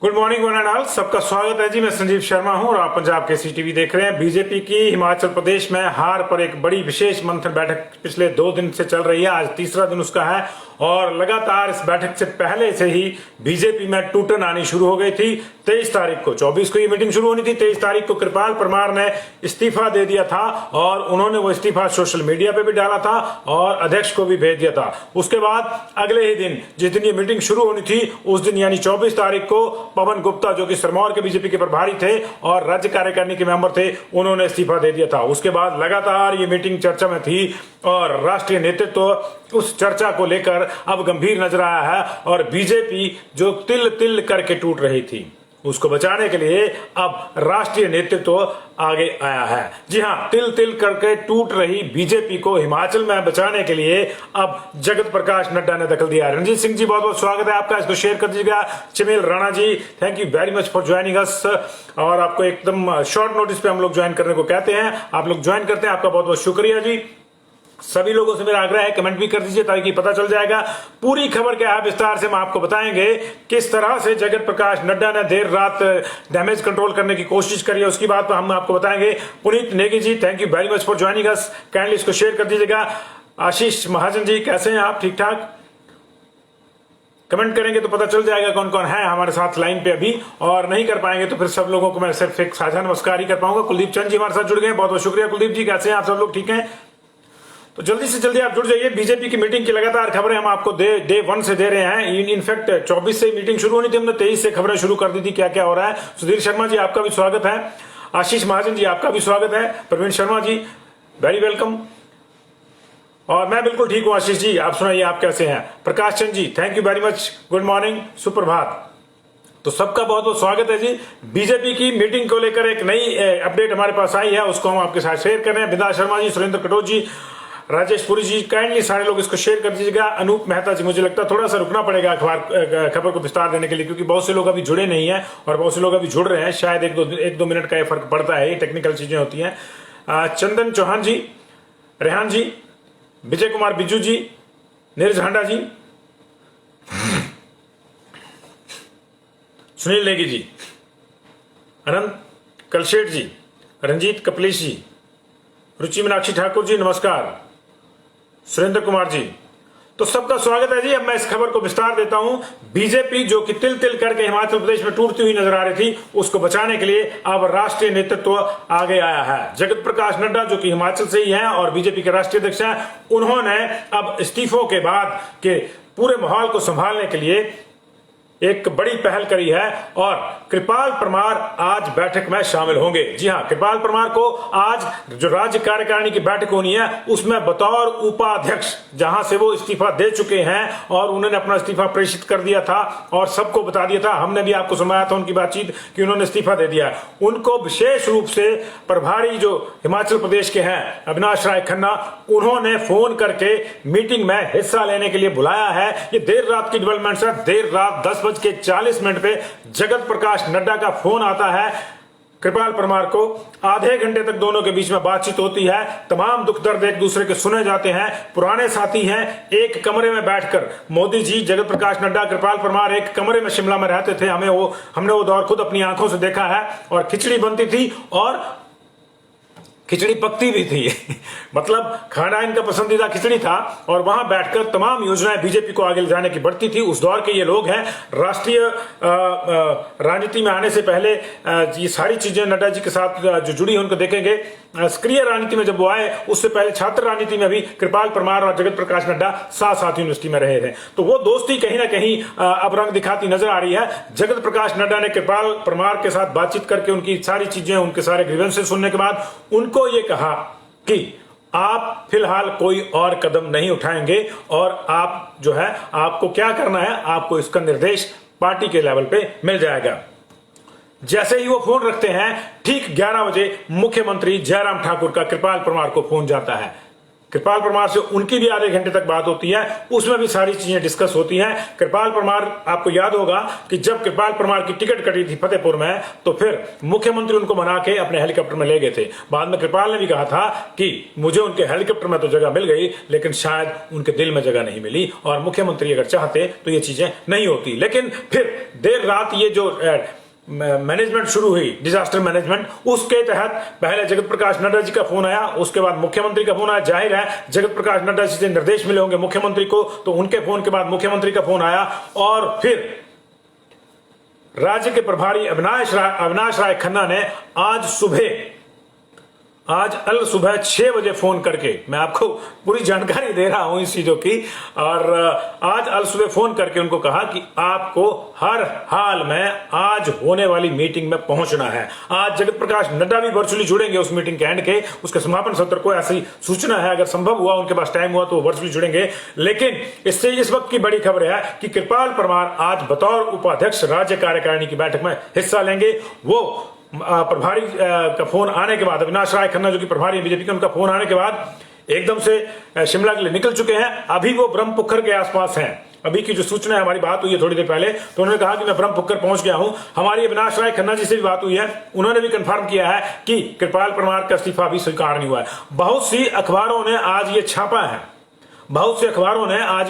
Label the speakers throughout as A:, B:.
A: Good morning one and all, सबका स्वागत है जी। मैं संजीव शर्मा हूं और आप पंजाब केसरी टीवी देख रहे हैं। बीजेपी की हिमाचल प्रदेश में हार पर एक बड़ी विशेष मंथन बैठक पिछले 2 दिन से चल रही है। आज तीसरा दिन उसका है और लगातार इस बैठक से पहले से ही बीजेपी में टूटन आनी शुरू हो गई थी। 23 तारीख को 24 को ये मीटिंग शुरू होनी थी। 23 तारीख को कृपाल परमार ने इस्तीफा दे दिया था और उन्होंने वो इस्तीफा सोशल मीडिया पे भी डाला था और अध्यक्ष को भी भेज दिया था। उसके बाद अगले ही दिन जिस दिन ये मीटिंग शुरू होनी थी उस दिन यानी 24 तारीख को पवन गुप्ता, जो कि सिरमौर के बीजेपी के प्रभारी थे और राज्य कार्यकारिणी के मेंबर थे, उन्होंने इस्तीफा दे दिया था। उसके बाद लगातार ये मीटिंग चर्चा में थी और राष्ट्रीय नेतृत्व उस चर्चा को लेकर अब गंभीर नजर आया है और बीजेपी जो तिल तिल करके टूट रही थी उसको बचाने के लिए अब राष्ट्रीय नेतृत्व आगे आया है। जी हां, तिल तिल करके टूट रही बीजेपी को हिमाचल में बचाने के लिए अब जगत प्रकाश नड्डा ने दखल दिया। रणजीत सिंह जी, बहुत बहुत स्वागत है आपका, इसको शेयर कर दीजिएगा। Chamel Rana ji, thank you very much for joining us. और आपको एकदम शॉर्ट नोटिस पे हम लोग ज्वाइन करने को कहते हैं, आप लोग ज्वाइन करते हैं, आपका बहुत बहुत शुक्रिया जी। सभी लोगों से मेरा आग्रह है कमेंट भी कर दीजिए ताकि पता चल जाएगा पूरी खबर क्या है। विस्तार से हम आपको बताएंगे किस तरह से जगत प्रकाश नड्डा ने देर रात डैमेज कंट्रोल करने की कोशिश करी है, उसकी बात पर हम आपको बताएंगे। Puneet Negi ji, thank you very much for joining us, kindly इसको शेयर कर दीजिएगा। आशीष महाजन जी, कैसे हैं आप? ठीक ठाक? कमेंट करेंगे तो पता चल जाएगा कौन कौन है हमारे साथ लाइन पे अभी, और नहीं कर पाएंगे तो फिर सब लोगों को मैं सिर्फ एक साझा नमस्कार ही कर पाऊंगा। कुलदीप चंद जी हमारे साथ जुड़ गए, बहुत बहुत शुक्रिया कुलदीप जी। कैसे हैं आप सब लोग? ठीक है, तो जल्दी से जल्दी आप जुड़ जाइए। बीजेपी की मीटिंग की लगातार खबरें हम आपको डे 1 से दे रहे हैं। इनफैक्ट 24 से मीटिंग शुरू होनी थी, हमने 23 से खबरें शुरू कर दी थी क्या क्या हो रहा है। सुधीर शर्मा जी, आपका भी स्वागत है। आशीष महाजन जी, आपका भी स्वागत है। Praveen Sharma ji, very welcome. और मैं बिल्कुल ठीक हूं आशीष जी, आप सुनाइए आप कैसे हैं? Prakash Chand ji, thank you very much, good morning, सुप्रभात। तो सबका बहुत बहुत स्वागत है जी। बीजेपी की मीटिंग को लेकर एक नई अपडेट हमारे पास आई है, उसको हम आपके साथ शेयर कर रहे हैं। विदा शर्मा जी, सुरेंद्र कटोच जी, राजेश पुरी जी, काइंडली सारे लोग इसको शेयर कर दीजिएगा। अनूप मेहता जी, मुझे लगता है थोड़ा सा रुकना पड़ेगा खबर को विस्तार देने के लिए, क्योंकि बहुत से लोग अभी जुड़े नहीं हैं और बहुत से लोग अभी जुड़ रहे हैं। शायद एक दो मिनट का ये फर्क पड़ता है, ये टेक्निकल चीजें होती हैं। चंदन चौहान जी, रेहान जी, विजय कुमार बिज्जू जी, नीरज हांडा जी, सुनील नेगी जी, अनंत कलशेठ जी, रंजीत कपलेश जी, रुचि मीनाक्षी ठाकुर जी, नमस्कार। सुरेंद्र कुमार जी, तो सबका स्वागत है जी। अब मैं इस खबर को विस्तार देता हूं। बीजेपी जो कि तिल तिल करके हिमाचल प्रदेश में टूटती हुई नजर आ रही थी, उसको बचाने के लिए अब राष्ट्रीय नेतृत्व आगे आया है। जगत प्रकाश नड्डा, जो कि हिमाचल से ही हैं और बीजेपी के राष्ट्रीय अध्यक्ष हैं, उन्होंने अब इस्तीफों के बाद के पूरे माहौल को संभालने के लिए एक बड़ी पहल करी है और कृपाल परमार आज बैठक में शामिल होंगे। जी हां, कृपाल परमार को आज जो राज्य कार्यकारिणी की बैठक होनी है उसमें बतौर उपाध्यक्ष, जहां से वो इस्तीफा दे चुके हैं और उन्होंने अपना इस्तीफा प्रेषित कर दिया था और सबको बता दिया था, हमने भी आपको सुनाया था उनकी बातचीत कि उन्होंने इस्तीफा दे दिया। उनको विशेष रूप से प्रभारी जो हिमाचल प्रदेश के हैं अविनाश राय खन्ना, उन्होंने फोन करके मीटिंग में हिस्सा लेने के लिए बुलाया है। ये देर रात की डेवलपमेंट है। देर रात 10:40 पे जगत प्रकाश नड्डा का फोन आता है कृपाल परमार को। आधे घंटे तक दोनों के बीच में बातचीत होती है, तमाम दुख दर्द एक दूसरे के सुने जाते हैं। पुराने साथी हैं, एक कमरे में बैठकर मोदी जी, जगत प्रकाश नड्डा, कृपाल परमार एक कमरे में शिमला में रहते थे। हमने वो दौर खुद अपनी आंखों से देखा है और खिचड़ी बनती थी और खिचड़ी पकती भी थी मतलब खाना इनका पसंदीदा खिचड़ी था और वहां बैठकर तमाम योजनाएं बीजेपी को आगे ले जाने की बढ़ती थी। उस दौर के ये लोग हैं। राष्ट्रीय राजनीति में आने से पहले ये सारी चीजें नड्डा जी के साथ जो जुड़ी है उनको देखेंगे। सक्रिय राजनीति में जब वो आए उससे पहले छात्र राजनीति में भी कृपाल परमार और जगत प्रकाश नड्डा साथ यूनिवर्सिटी में रहे थे। तो वो दोस्ती कहीं ना कहीं अब रंग दिखाती नजर आ रही है। जगत प्रकाश नड्डा ने कृपाल परमार के साथ बातचीत करके उनकी सारी चीजें, उनके सारे ग्रीवेंसेस सुनने के बाद उनको ये कहा कि आप फिलहाल कोई और कदम नहीं उठाएंगे और आप जो है, आपको क्या करना है, आपको इसका निर्देश पार्टी के लेवल पे मिल जाएगा। जैसे ही वो फोन रखते हैं, ठीक 11 बजे मुख्यमंत्री जयराम ठाकुर का कृपाल परमार को फोन जाता है। कृपाल परमार से उनकी भी आधे घंटे तक बात होती है, उसमें भी सारी चीजें डिस्कस होती हैं। कृपाल परमार, आपको याद होगा कि जब कृपाल परमार की टिकट कटी थी फतेहपुर में, तो फिर मुख्यमंत्री उनको मना के अपने हेलीकॉप्टर में ले गए थे। बाद में कृपाल ने भी कहा था कि मुझे उनके हेलीकॉप्टर में तो जगह मिल गई, लेकिन शायद उनके दिल में जगह नहीं मिली, और मुख्यमंत्री अगर चाहते तो ये चीजें नहीं होती। लेकिन फिर देर रात ये जो मैनेजमेंट शुरू हुई, डिजास्टर मैनेजमेंट, उसके तहत पहले जगत प्रकाश नड्डा जी का फोन आया, उसके बाद मुख्यमंत्री का फोन आया। जाहिर है जगत प्रकाश नड्डा जी से निर्देश मिले होंगे मुख्यमंत्री को, तो उनके फोन के बाद मुख्यमंत्री का फोन आया, और फिर राज्य के प्रभारी अविनाश राय खन्ना ने आज सुबह 6 बजे फोन करके, मैं आपको पूरी जानकारी दे रहा हूं इस चीजों की, और आज सुबह फोन करके उनको कहा कि आपको हर हाल में आज होने वाली मीटिंग में पहुंचना है। आज जगत प्रकाश नड्डा भी वर्चुअली जुड़ेंगे उस मीटिंग के एंड के, उसके समापन सत्र को, ऐसी सूचना है। अगर संभव हुआ, उनके पास टाइम हुआ, तो वर्चुअली जुड़ेंगे। लेकिन इससे इस वक्त की बड़ी खबर है कि कृपाल परमार आज बतौर उपाध्यक्ष राज्य कार्यकारिणी की बैठक में हिस्सा लेंगे। वो प्रभारी का फोन आने के बाद, अविनाश राय खन्ना जो कि प्रभारी बीजेपी के, उनका फोन आने के बाद एकदम से शिमला के लिए निकल चुके हैं। अभी वो ब्रह्मपुक्खर के आसपास हैं। अभी की जो सूचना है, हमारी बात हुई है थोड़ी देर पहले, तो उन्होंने कहा कि मैं ब्रह्मपुक्खर पहुंच गया हूं। हमारी अविनाश राय खन्ना जी से भी बात हुई है, उन्होंने भी कंफर्म किया है कि कृपाल परमार का इस्तीफा भी स्वीकार नहीं हुआ है। बहुत सी अखबारों ने आज ये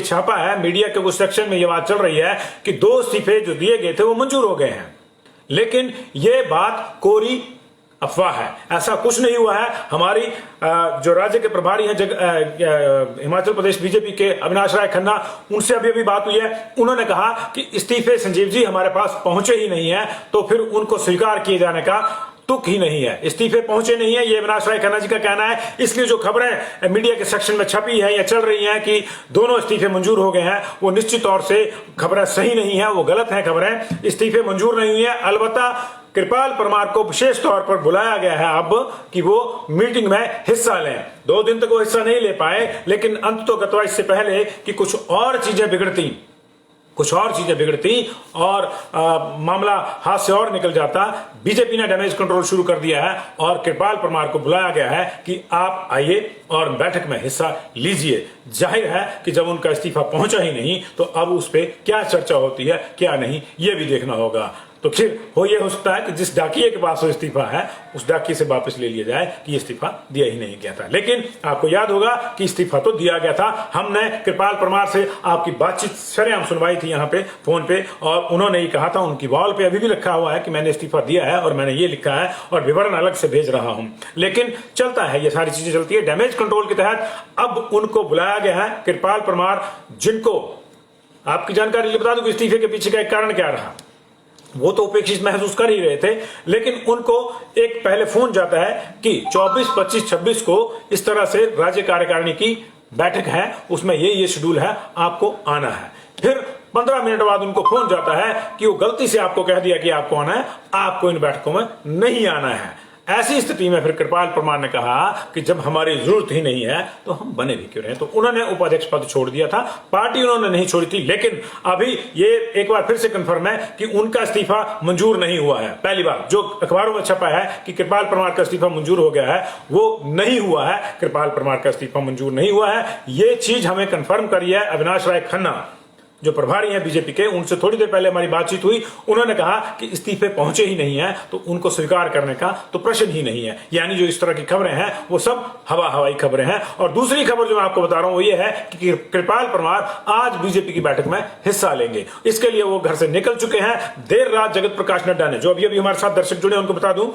A: छापा है, मीडिया के कुछ सेक्शन में ये बात चल रही है कि 2 इस्तीफे जो दिए गए थे वो मंजूर हो गए हैं। लेकिन यह बात कोरी अफवाह है, ऐसा कुछ नहीं हुआ है। हमारी जो राज्य के प्रभारी हैं हिमाचल प्रदेश बीजेपी के, अविनाश राय खन्ना, उनसे अभी बात हुई है। उन्होंने कहा कि इस्तीफे संजीव जी हमारे पास पहुंचे ही नहीं है, तो फिर उनको स्वीकार किए जाने का तुक ही नहीं है। इस्तीफे पहुंचे नहीं है, ये अविनाश राय खन्ना जी का कहना है। इसलिए जो खबरें मीडिया के सेक्शन में छपी है या चल रही हैं कि दोनों इस्तीफे मंजूर हो गए हैं, वो निश्चित तौर से खबरें सही नहीं है, वो गलत है खबरें। इस्तीफे मंजूर नहीं हुई है। अलबत्ता कृपाल परमार को विशेष तौर पर बुलाया गया है अब कि वो मीटिंग में हिस्सा लें। 2 दिन तक वो हिस्सा नहीं ले पाए, लेकिन अंत तो गतवा इससे पहले कि कुछ और चीजें बिगड़ती और मामला हाथ से और निकल जाता, बीजेपी ने डैमेज कंट्रोल शुरू कर दिया है और कृपाल परमार को बुलाया गया है कि आप आइए और बैठक में हिस्सा लीजिए। जाहिर है कि जब उनका इस्तीफा पहुंचा ही नहीं, तो अब उस पर क्या चर्चा होती है क्या नहीं, ये भी देखना होगा। तो फिर ये हो सकता है कि जिस डाकिये के पास वो इस्तीफा है, उस डाकिये से वापस ले लिया जाए कि इस्तीफा दिया ही नहीं गया था। लेकिन आपको याद होगा कि इस्तीफा तो दिया गया था। हमने कृपाल परमार से आपकी बातचीत सरेआम सुनवाई थी यहाँ पे फोन पे, और उन्होंने ही कहा था, उनकी वॉल पे अभी भी लिखा हुआ है कि मैंने इस्तीफा दिया है और मैंने ये लिखा है और विवरण अलग से भेज रहा हूं। लेकिन चलता है, ये सारी चीजें चलती है। डैमेज कंट्रोल के तहत अब उनको बुलाया गया है कृपाल परमार, जिनको आपकी जानकारी बता दूं कि इस्तीफे के पीछे का एक कारण क्या रहा। वो तो उपेक्षित महसूस कर ही रहे थे, लेकिन उनको एक पहले फोन जाता है कि 24, 25, 26 को इस तरह से राज्य कार्यकारिणी की बैठक है, उसमें ये शेड्यूल है, आपको आना है। फिर 15 मिनट बाद उनको फोन जाता है कि वो गलती से आपको कह दिया कि आपको आना है, आपको इन बैठकों में नहीं आना है। ऐसी स्थिति में फिर कृपाल परमार ने कहा कि जब हमारी जरूरत ही नहीं है तो हम बने भी क्यों रहे। तो उन्होंने उपाध्यक्ष पद छोड़ दिया था, पार्टी उन्होंने नहीं छोड़ी थी। लेकिन अभी ये एक बार फिर से कंफर्म है कि उनका इस्तीफा मंजूर नहीं हुआ है। पहली बार जो अखबारों में छपा है कि कृपाल परमार का इस्तीफा मंजूर हो गया है, वो नहीं हुआ है। कृपाल परमार का इस्तीफा मंजूर नहीं हुआ है, ये चीज हमें कंफर्म करी है अविनाश राय खन्ना जो प्रभारी हैं बीजेपी के। उनसे थोड़ी देर पहले हमारी बातचीत हुई, उन्होंने कहा कि इस्तीफे पहुंचे ही नहीं है, तो उनको स्वीकार करने का तो प्रश्न ही नहीं है। यानी जो इस तरह की खबरें हैं वो सब हवाई खबरें हैं। और दूसरी खबर जो मैं आपको बता रहा हूं वो ये है कि कृपाल परमार आज बीजेपी की बैठक में हिस्सा लेंगे। इसके लिए वो घर से निकल चुके हैं। देर रात जगत प्रकाश नड्डा ने, जो अभी हमारे साथ दर्शक जुड़े उनको बता दूं,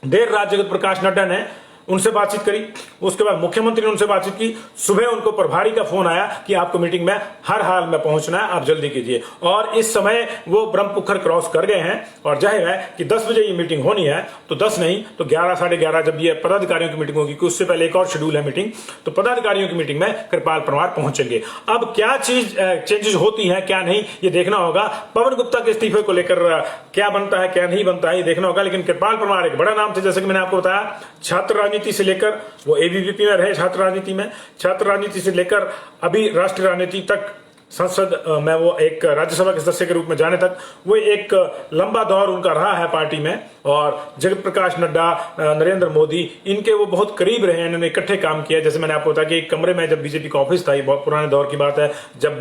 A: देर रात जगत प्रकाश नड्डा ने उनसे बातचीत करी, उसके बाद मुख्यमंत्री ने उनसे बातचीत की। सुबह उनको प्रभारी का फोन आया कि आपको मीटिंग में हर हाल में पहुंचना है, आप जल्दी कीजिए। और इस समय वो ब्रह्मपुक्खर क्रॉस कर गए हैं और जाहिर है कि 10 बजे ये मीटिंग होनी है, तो 10 नहीं तो 11, साढ़े 11 जब ये पदाधिकारियों की मीटिंग होगी, उससे पहले एक और शेड्यूल है मीटिंग, तो पदाधिकारियों की मीटिंग में कृपाल परमार पहुंचेंगे। अब क्या चीज चेंजेस होती है क्या नहीं, ये देखना होगा। पवन गुप्ता के इस्तीफे को लेकर क्या बनता है क्या नहीं बनता है, ये देखना होगा। लेकिन कृपाल परमार एक बड़ा नाम थे, जैसे कि मैंने आपको बताया, छात्र राजनीति से लेकर वो एबीवीपी में रहे, छात्र राजनीति से लेकर अभी राष्ट्रीय राजनीति तक संसद में वो एक राज्यसभा के सदस्य के रूप में जाने तक वो एक लंबा दौर उनका रहा है पार्टी में। और जगत प्रकाश नड्डा, नरेंद्र मोदी, इनके वो बहुत करीब रहे हैं, इन्होंने इकट्ठे काम किया। जैसे मैंने आपको बताया कि एक कमरे में जब बीजेपी का ऑफिस था, ये बहुत पुराने दौर की बात है, जब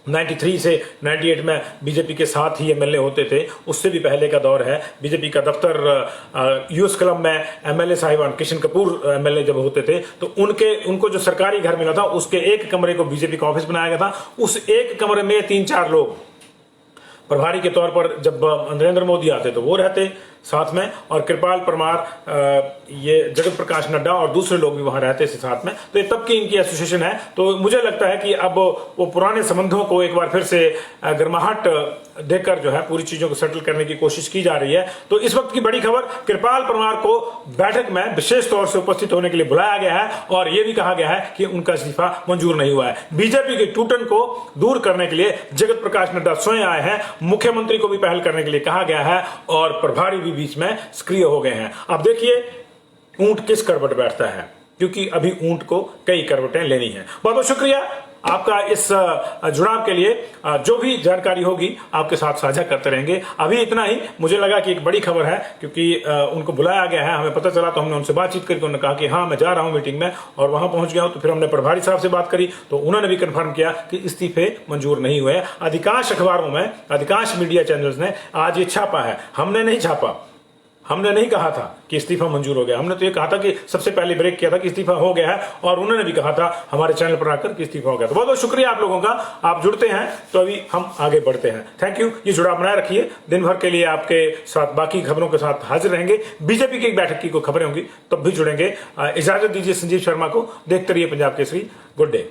A: 93 से 98 में बीजेपी के साथ ही एमएलए होते थे, उससे भी पहले का दौर है। बीजेपी का दफ्तर यूएस क्लब में एमएलए साहिबान किशन कपूर एमएलए जब होते थे, तो उनको जो सरकारी घर मिला था उसके एक कमरे को बीजेपी का ऑफिस बनाया गया था। उस एक कमरे में 3-4 लोग प्रभारी के तौर पर, जब नरेंद्र मोदी आते तो वो रहते साथ में, और कृपाल परमार, ये जगत प्रकाश नड्डा और दूसरे लोग भी वहां रहते थे साथ में। तो ये तब की इनकी एसोसिएशन है। तो मुझे लगता है कि अब वो पुराने संबंधों को एक बार फिर से गर्माहट देकर जो है पूरी चीजों को सेटल करने की कोशिश की जा रही है। तो इस वक्त की बड़ी खबर, कृपाल परमार को बैठक में विशेष तौर से उपस्थित होने के लिए बुलाया गया है और यह भी कहा गया है कि उनका इस्तीफा मंजूर नहीं हुआ है। बीजेपी के टूटन को दूर करने के लिए जगत प्रकाश नड्डा स्वयं आए हैं, मुख्यमंत्री को भी पहल करने के लिए कहा गया है और प्रभारी भी बीच में सक्रिय हो गए हैं। अब देखिए ऊंट किस करवट बैठता है, क्योंकि अभी ऊंट को कई करवटें लेनी है। बहुत बहुत शुक्रिया आपका इस जुड़ाव के लिए। जो भी जानकारी होगी आपके साथ साझा करते रहेंगे। अभी इतना ही। मुझे लगा कि एक बड़ी खबर है, क्योंकि उनको बुलाया गया है, हमें पता चला, तो हमने उनसे बातचीत करके उन्होंने कहा कि हाँ मैं जा रहा हूं मीटिंग में, और वहां पहुंच गया हूं। तो फिर हमने प्रभारी साहब से बात करी, तो उन्होंने भी कंफर्म किया कि इस्तीफे मंजूर नहीं हुए। अधिकांश अखबारों में, अधिकांश मीडिया चैनल्स ने आज ये छापा है, हमने नहीं छापा। हमने नहीं कहा था कि इस्तीफा मंजूर हो गया, हमने तो ये कहा था कि सबसे पहले ब्रेक किया था कि इस्तीफा हो गया है, और उन्होंने भी कहा था हमारे चैनल पर आकर कि इस्तीफा हो गया। तो बहुत बहुत शुक्रिया आप लोगों का, आप जुड़ते हैं तो अभी हम आगे बढ़ते हैं। Thank you. ये जुड़ाव बनाए रखिए। दिन भर के लिए आपके साथ बाकी खबरों के साथ हाजिर रहेंगे। बीजेपी की एक बैठक की कोई खबरें होंगी तब भी जुड़ेंगे। इजाजत दीजिए संजीव शर्मा को। देखते रहिए पंजाब केसरी। Good day.